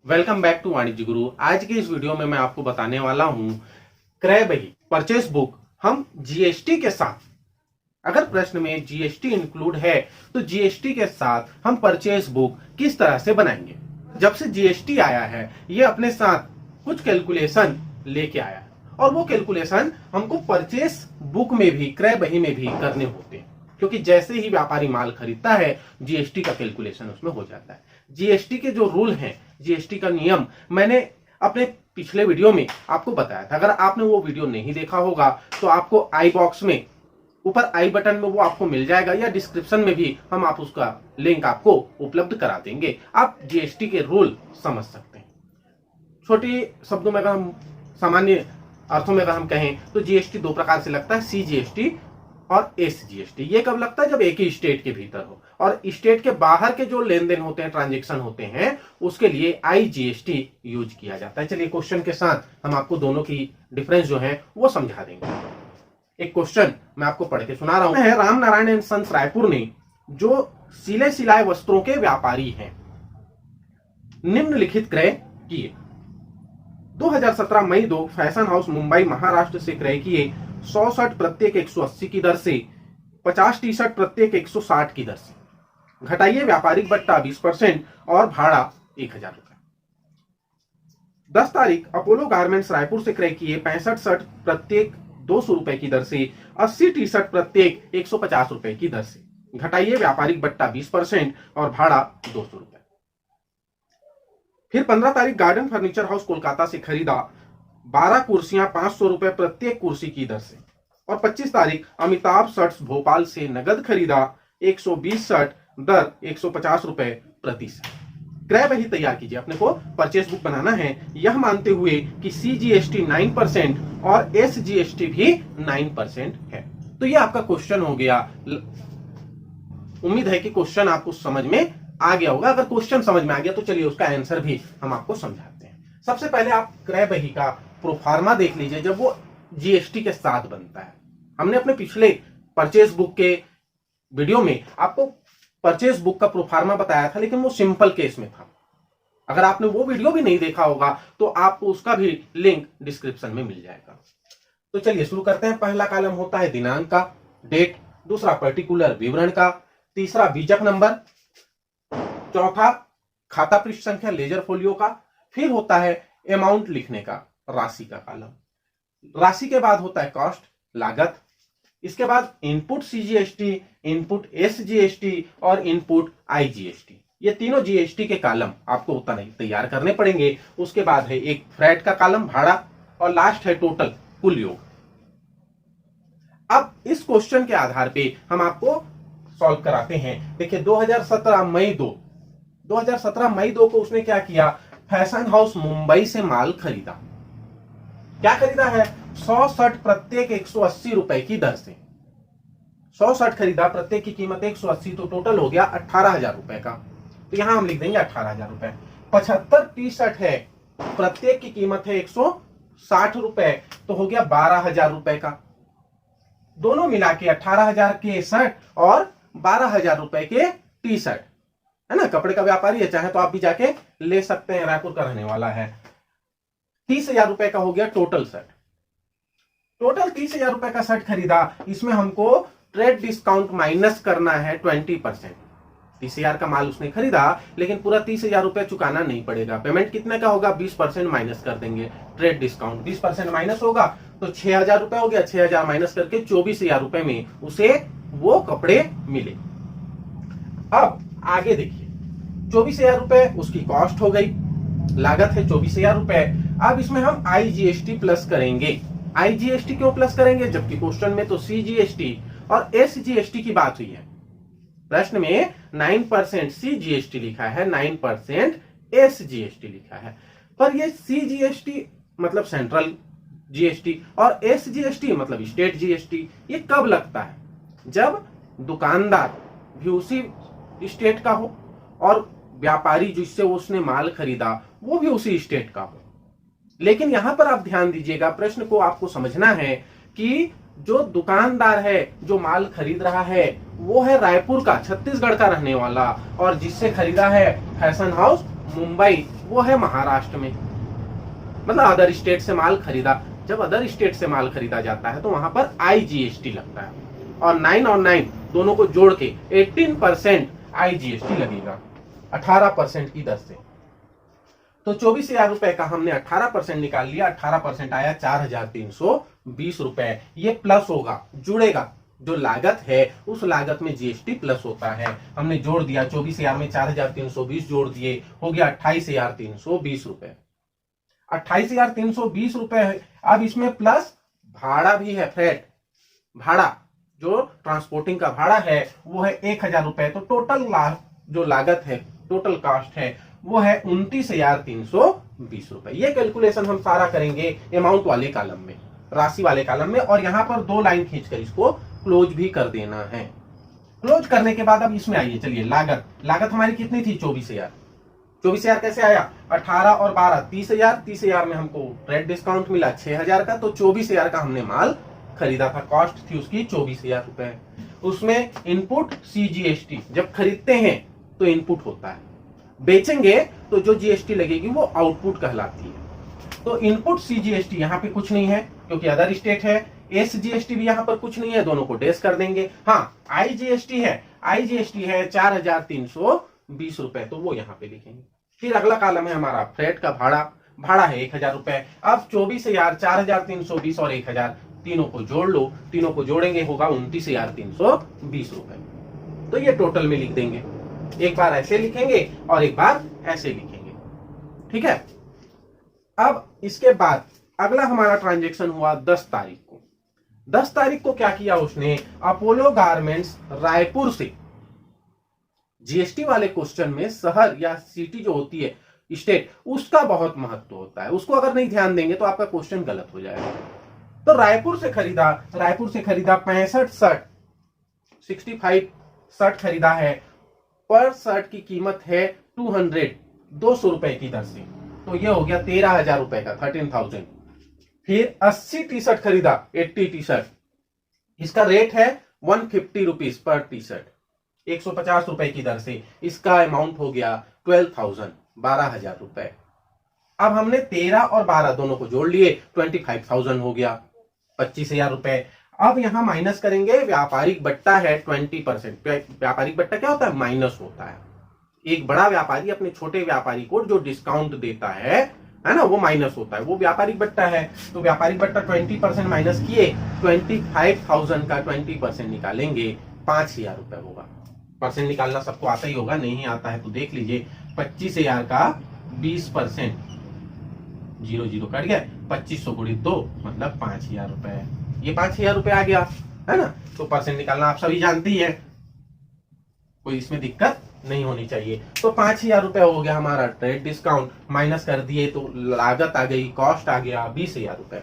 Welcome back to वाणिज्य गुरु। आज के इस वीडियो में मैं आपको बताने वाला हूं क्रय बही परचेस बुक हम जीएसटी के साथ, अगर प्रश्न में जीएसटी इंक्लूड है तो जीएसटी के साथ हम परचेस बुक किस तरह से बनाएंगे। जब से जीएसटी आया है ये अपने साथ कुछ कैलकुलेशन लेके आया है और वो कैलकुलेशन हमको परचेस बुक में भी क्रय बही में भी करने होते हैं, क्योंकि जैसे ही व्यापारी माल खरीदता है जीएसटी का कैलकुलेशन उसमें हो जाता है। जीएसटी के जो रूल हैं, जीएसटी का नियम मैंने अपने पिछले वीडियो में आपको बताया था। अगर आपने वो वीडियो नहीं देखा होगा तो आपको आई बॉक्स में ऊपर आई बटन में वो आपको मिल जाएगा, या डिस्क्रिप्शन में भी हम आप उसका लिंक आपको उपलब्ध करा देंगे। आप जीएसटी के रूल समझ सकते हैं। छोटे शब्दों में अगर हम सामान्य अर्थों में अगर हम कहें तो जीएसटी दो प्रकार से लगता है, सीजीएसटी और एसजीएसटी। ये कब लगता है? जब एक ही स्टेट के भीतर हो, और स्टेट के बाहर के जो लेन देन होते हैं, ट्रांजेक्शन होते हैं, उसके लिए आईजीएसटी यूज किया जाता है। चलिए क्वेश्चन के साथ हम आपको दोनों की डिफरेंस जो है वो समझा देंगे। एक क्वेश्चन मैं आपको पढ़ के सुना रहा हूं। है राम नारायण एंड सन्स रायपुर ने, जो सिले सिलाए वस्त्रों के व्यापारी हैं, निम्नलिखित क्रय किए। 2017 मई 2 फैशन हाउस मुंबई महाराष्ट्र से क्रय किए 100 शर्ट प्रत्येक 180 की दर से, 50 टी शर्ट प्रत्येक 160 की दर से। घटाइए व्यापारिक बट्टा 20% और भाड़ा 1000 रुपए। 10 तारीख अपोलो गारमेंट्स रायपुर से क्रय किए 65 शर्ट प्रत्येक 200 रुपए की दर से, 80 टी शर्ट प्रत्येक 150 रुपए की दर से। घटाइए व्यापारिक बट्टा 20% और भाड़ा 200 रुपए। फिर 15 तारीख गार्डन फर्नीचर हाउस कोलकाता से खरीदा 12 कुर्सियां 500 रुपए प्रत्येक कुर्सी की दर से। और 25 तारीख अमिताभ शर्ट्स भोपाल से नगद खरीदा 120 शर्ट दर 150 रुपए प्रति शर्ट। क्रय बही तैयार कीजिए। अपने को परचेस बुक बनाना है, यह मानते हुए कि सीजीएसटी 9% और एसजीएसटी भी 9% है। तो ये आपका क्वेश्चन हो गया। उम्मीद है कि क्वेश्चन आपको समझ में आ गया होगा। अगर क्वेश्चन समझ में आ गया तो चलिए उसका आंसर भी हम आपको समझाते हैं। सबसे पहले आप क्रय बही का प्रोफार्मा देख लीजिए जब वो जीएसटी के साथ बनता है। हमने अपने पिछले परचेस बुक के वीडियो में आपको परचेस बुक का प्रोफार्मा बताया था, लेकिन वो सिंपल केस में था। अगर आपने वो वीडियो भी नहीं देखा होगा तो आपको उसका भी लिंक डिस्क्रिप्शन में मिल जाएगा। तो चलिए शुरू करते हैं। पहला कॉलम होता है दिनांक का, डेट। दूसरा पर्टिकुलर विवरण का। तीसरा बीजक नंबर। चौथा खाता पृष्ठ संख्या लेजर फोलियो का। फिर होता है अमाउंट लिखने का, राशि का कॉलम। राशि के बाद होता है कॉस्ट, लागत। इसके बाद इनपुट सीजीएसटी, इनपुट एसजीएसटी और इनपुट आईजीएसटी। ये तीनों जीएसटी के कॉलम आपको उतना नहीं तैयार करने पड़ेंगे। उसके बाद है एक फ्रैट का कॉलम, भाड़ा, और लास्ट है टोटल, कुल योग। अब इस क्वेश्चन के आधार पे हम आपको सॉल्व कराते हैं। देखिए 2017 मई 2 को उसने क्या किया? फैशन हाउस मुंबई से माल खरीदा। क्या खरीदा है? 100 शर्ट प्रत्येक 180 रुपए की दर से। 100 शर्ट खरीदा, प्रत्येक की कीमत 180, तो टोटल हो गया 18,000 रुपए का। तो यहां हम लिख देंगे 18,000 रुपए। 75 टी शर्ट है, प्रत्येक की कीमत है 160 रुपए, तो हो गया 12,000 रुपए का। दोनों मिला के 18,000 के शर्ट और 12,000 रुपए के टी शर्ट, है ना। कपड़े का व्यापारी है, चाहे तो आप भी जाके ले सकते हैं, रायपुर का रहने वाला है। 30,000 रुपए का हो गया टोटल शर्ट। टोटल 30,000 रुपए का शर्ट खरीदा। इसमें हमको ट्रेड डिस्काउंट माइनस करना है 20%। 30,000 का माल उसने खरीदा, लेकिन पूरा 30,000 रुपए चुकाना नहीं पड़ेगा। पेमेंट कितने का होगा? 20% माइनस कर देंगे। ट्रेड डिस्काउंट 20% माइनस होगा तो 6,000 रुपए हो गया। 6,000 माइनस करके 24,000 रुपए में उसे वो कपड़े मिले। अब आगे देखिए, 24,000 रुपए उसकी कॉस्ट हो गई, लागत है 24,000 रुपए। अब इसमें हम आईजीएसटी प्लस करेंगे। आईजीएसटी क्यों प्लस करेंगे? जबकि क्वेश्चन में तो सीजीएसटी और एसजीएसटी की बात हुई है। प्रश्न में 9% सीजीएसटी लिखा है, 9% एसजीएसटी लिखा है। पर ये सीजीएसटी मतलब सेंट्रल जीएसटी और एसजीएसटी मतलब स्टेट जीएसटी, ये कब लगता है? जब दुकानदार भी उसी स्टेट का हो और व्यापारी जिससे उसने माल खरीदा वो भी उसी स्टेट का हो। लेकिन यहां पर आप ध्यान दीजिएगा, प्रश्न को आपको समझना है कि जो दुकानदार है, जो माल खरीद रहा है, वो है रायपुर का, छत्तीसगढ़ का रहने वाला, और जिससे खरीदा है फैशन हाउस मुंबई, वो है महाराष्ट्र में, मतलब अदर स्टेट से माल खरीदा। जब अदर स्टेट से माल खरीदा जाता है तो वहां पर IGST लगता है, और 9 और 9 दोनों को जोड़ के 18% IGST लगेगा 18% की दर से। तो 24,000 रुपए का हमने 18% निकाल लिया, 18% आया 4,320 रुपए। ये प्लस होगा, जुड़ेगा, जो लागत है उस लागत में GST प्लस होता है। हमने जोड़ दिया, 24,000 में 4,320 जोड़ दिए, हो गया 28,320 रुपए। 28,320 रुपए है। अब इसमें प्लस भाड़ा भी है, फ्रेट भाड़ा, जो ट्रांसपोर्टिंग का भाड़ा है वो है 1,000 रुपए। तो टोटल जो लागत है, टोटल कॉस्ट है वो है 29,320 रुपए। ये कैलकुलेशन हम सारा करेंगे अमाउंट वाले कॉलम में, राशि वाले कॉलम में, और यहां पर 2 लाइन खींचकर इसको क्लोज भी कर देना है। क्लोज करने के बाद अब इसमें आइए, चलिए लागत हमारी कितनी थी? 24,000। 24,000 कैसे आया? 18 और 12 30,000। 30,000 में हमको ट्रेड डिस्काउंट मिला 6,000 का, तो 24,000 का हमने माल खरीदा था। कॉस्ट थी उसकी 24,000 रुपए। उसमें इनपुट CGST, जब खरीदते हैं तो इनपुट होता है, बेचेंगे तो जो GST लगेगी वो आउटपुट कहलाती है। तो इनपुट CGST यहाँ पे कुछ नहीं है क्योंकि अदर स्टेट है। SGST भी यहाँ पर कुछ नहीं है, दोनों को डेस कर देंगे। हाँ, IGST है, IGST है 4,320 रुपए, तो वो यहाँ पे लिखेंगे। फिर अगला कॉलम है हमारा फ्रेट का भाड़ा है 1,000 रुपए। अब 24,000, 4,320 और 1,000 तीनों को जोड़ लो, तीनों को जोड़ेंगे होगा 29,320 रुपए। तो ये टोटल में लिख देंगे, एक बार ऐसे लिखेंगे और एक बार ऐसे लिखेंगे, ठीक है। अब इसके बाद अगला हमारा ट्रांजैक्शन हुआ 10 तारीख को। 10 तारीख को क्या किया उसने? अपोलो गारमेंट्स रायपुर से, GST वाले क्वेश्चन में शहर या सिटी जो होती है, स्टेट, उसका बहुत महत्व होता है। उसको अगर नहीं ध्यान देंगे तो आपका क्वेश्चन गलत हो जाएगा। तो रायपुर से खरीदा 65 शर्ट, 65 शर्ट खरीदा है। पर शर्ट की कीमत है 200 रुपए की दर से, तो ये हो गया 13,000 रुपए का, 13,000। फिर 80 टी शर्ट खरीदा, 80 टी शर्ट, इसका रेट है 150 रुपीज पर टी शर्ट, 150 रुपए की दर से। इसका अमाउंट हो गया 12,000, 12,000 रुपए। अब हमने 13 और 12 दोनों को जोड़ लिए, 25,000 हो गया, 25,000 रुपए। अब यहां माइनस करेंगे, व्यापारिक बट्टा है 20%। व्यापारिक बट्टा क्या होता है? माइनस होता है। एक बड़ा व्यापारी अपने छोटे व्यापारी को जो डिस्काउंट देता है ना, वो माइनस होता है, वो व्यापारिक बट्टा है। तो व्यापारिक बट्टा 20% माइनस किए, 25,000 का 20% निकालेंगे, 5,000 रुपए होगा। परसेंट निकालना सबको आता ही होगा, नहीं आता है तो देख लीजिए। 25,000 का 20%, 0 कट गया, 2500 गुणित 2 मतलब 5,000 रुपए। ये 5,000 रुपए आ गया, है ना। तो परसेंट निकालना आप सभी जानती है, कोई इसमें दिक्कत नहीं होनी चाहिए। तो 5,000 रुपए हो गया हमारा ट्रेड डिस्काउंट, माइनस कर दिए तो लागत आ गई, कॉस्ट आ गया 20,000 रुपए।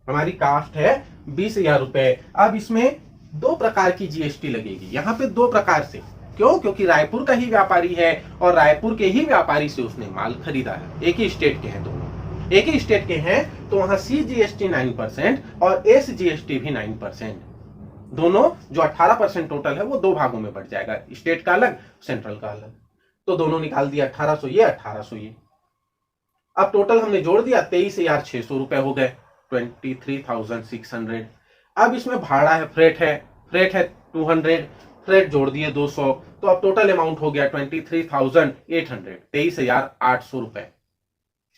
हमारी कॉस्ट है 20,000 रुपए। अब इसमें 2 प्रकार की GST लगेगी, यहाँ पे 2 प्रकार से। क्यों? क्योंकि रायपुर का ही व्यापारी है और रायपुर के ही व्यापारी से उसने माल खरीदा है। एक ही स्टेट के हैं दोनों, एक ही स्टेट के हैं, तो वहां CGST 9% और SGST भी 9%। दोनों जो 18% टोटल है वो 2 भागों में बढ़ जाएगा, स्टेट का अलग, सेंट्रल का अलग। तो दोनों निकाल दिया, 1800 ये, 1800 ये। अब टोटल हमने जोड़ दिया, 23,600 रुपए हो गए, 23,600। अब इसमें भाड़ा है, फ्रेट है 200, फ्रेट जोड़ दिए 200, तो अब टोटल अमाउंट हो गया 23,800, 23,800 रुपए।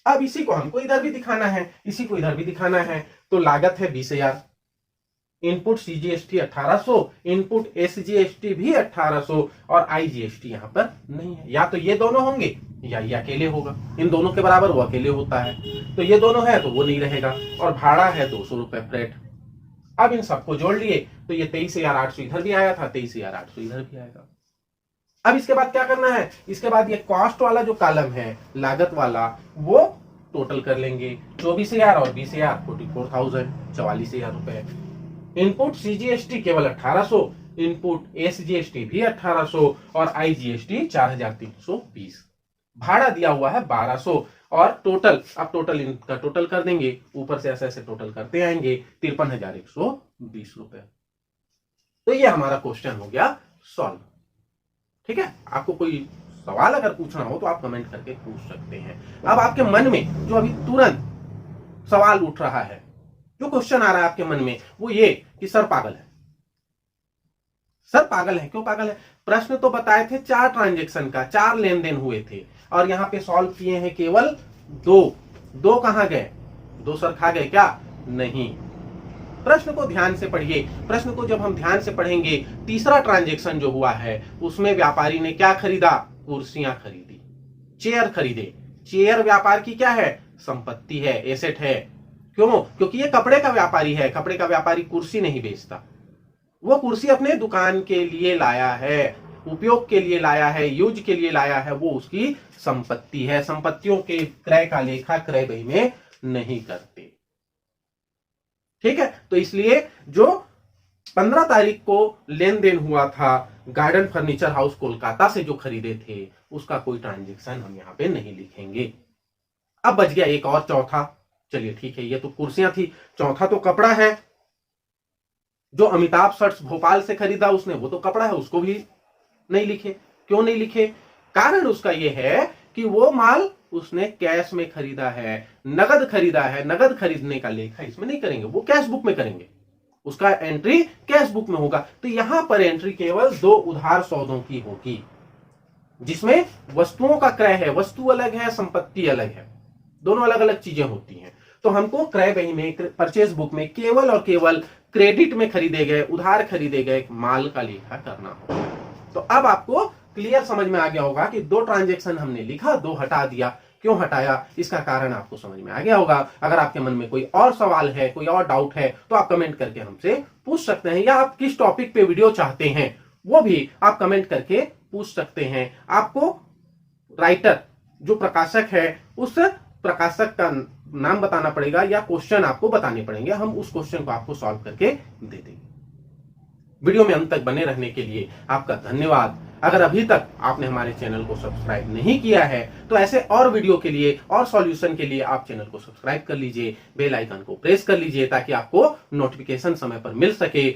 अब इसी को हमको इधर भी दिखाना है, इसी को इधर भी दिखाना है। तो लागत है 20,000, इनपुट CGST 1800, इनपुट SGST भी 1800, और IGST यहां पर नहीं है। या तो ये दोनों होंगे या ये अकेले होगा, इन दोनों के बराबर वो अकेले होता है। तो ये दोनों है तो वो नहीं रहेगा, और भाड़ा है 200 रुपए फ्रेट। अब इन सबको जोड़ लिए तो ये 23,800 इधर भी आया था, 23,800 इधर भी आएगा। अब इसके बाद क्या करना है? इसके बाद ये कॉस्ट वाला जो कॉलम है, लागत वाला, वो टोटल कर लेंगे। 24,000 और 20,000, 44,000, 44,000 रुपए। इनपुट CGST केवल 1800, इनपुट SGST भी 1800, और IGST 4,320। भाड़ा दिया हुआ है 1200, और टोटल, अब टोटल इनका टोटल कर देंगे, ऊपर से ऐसे ऐसे टोटल करते आएंगे, 53,120 रुपए। तो ये हमारा क्वेश्चन हो गया सॉल्व। ठीक है, आपको कोई सवाल अगर पूछना हो तो आप कमेंट करके पूछ सकते हैं। अब आपके मन में जो अभी तुरंत सवाल उठ रहा है, जो क्वेश्चन आ रहा है आपके मन में, वो ये कि सर पागल है। सर पागल है, क्यों पागल है? प्रश्न तो बताए थे 4 ट्रांजेक्शन का, 4 लेन देन हुए थे और यहां पे सॉल्व किए हैं केवल 2 कहां गए? 2 सर खा गए क्या? नहीं। प्रश्न को ध्यान से पढ़िए। प्रश्न को जब हम ध्यान से पढ़ेंगे, तीसरा ट्रांजेक्शन जो हुआ है उसमें व्यापारी ने क्या खरीदा? कुर्सियां खरीदी, चेयर खरीदे। चेयर व्यापार की क्या है? संपत्ति है, एसेट है। क्यों? क्योंकि ये कपड़े का व्यापारी है। कपड़े का व्यापारी कुर्सी नहीं बेचता, वो कुर्सी अपने दुकान के लिए लाया है, उपयोग के लिए लाया है, यूज के लिए लाया है, वो उसकी संपत्ति है। संपत्तियों के क्रय का लेखा क्रय बही में नहीं करते। ठीक है, तो इसलिए जो 15 तारीख को लेन देन हुआ था गार्डन फर्नीचर हाउस कोलकाता से जो खरीदे थे, उसका कोई ट्रांजेक्शन हम यहां पे नहीं लिखेंगे। अब बच गया एक और चौथा। चलिए ठीक है, ये तो कुर्सियां थी, चौथा तो कपड़ा है। जो अमिताभ शर्ट्स भोपाल से खरीदा उसने, वो तो कपड़ा है, उसको भी नहीं लिखे। क्यों नहीं लिखे? कारण उसका यह है कि वो माल उसने कैश में खरीदा है, नगद खरीदा है। नगद खरीदने का लेखा इसमें नहीं करेंगे, वो कैश बुक में करेंगे, उसका एंट्री कैश बुक में होगा। तो यहां पर एंट्री केवल 2 उधार सौदों की होगी, जिसमें वस्तुओं का क्रय है। वस्तु अलग है, संपत्ति अलग है, दोनों अलग अलग चीजें होती हैं। तो हमको क्रय बही में, परचेज बुक में केवल और केवल क्रेडिट में खरीदे गए, उधार खरीदे गए माल का लेखा करना होगा। तो अब आपको क्लियर समझ में आ गया होगा कि 2 ट्रांजेक्शन हमने लिखा, 2 हटा दिया। क्यों हटाया, इसका कारण आपको समझ में आ गया होगा। अगर आपके मन में कोई और सवाल है, कोई और डाउट है, तो आप कमेंट करके हमसे पूछ सकते हैं, या आप किस टॉपिक पे वीडियो चाहते हैं वो भी आप कमेंट करके पूछ सकते हैं। आपको राइटर जो प्रकाशक है उस प्रकाशक का नाम बताना पड़ेगा या क्वेश्चन आपको बताने पड़ेंगे, हम उस क्वेश्चन को आपको सॉल्व करके दे देंगे। वीडियो में अंत तक बने रहने के लिए आपका धन्यवाद। अगर अभी तक आपने हमारे चैनल को सब्सक्राइब नहीं किया है तो ऐसे और वीडियो के लिए और सॉल्यूशन के लिए आप चैनल को सब्सक्राइब कर लीजिए, बेल आइकन को प्रेस कर लीजिए ताकि आपको नोटिफिकेशन समय पर मिल सके।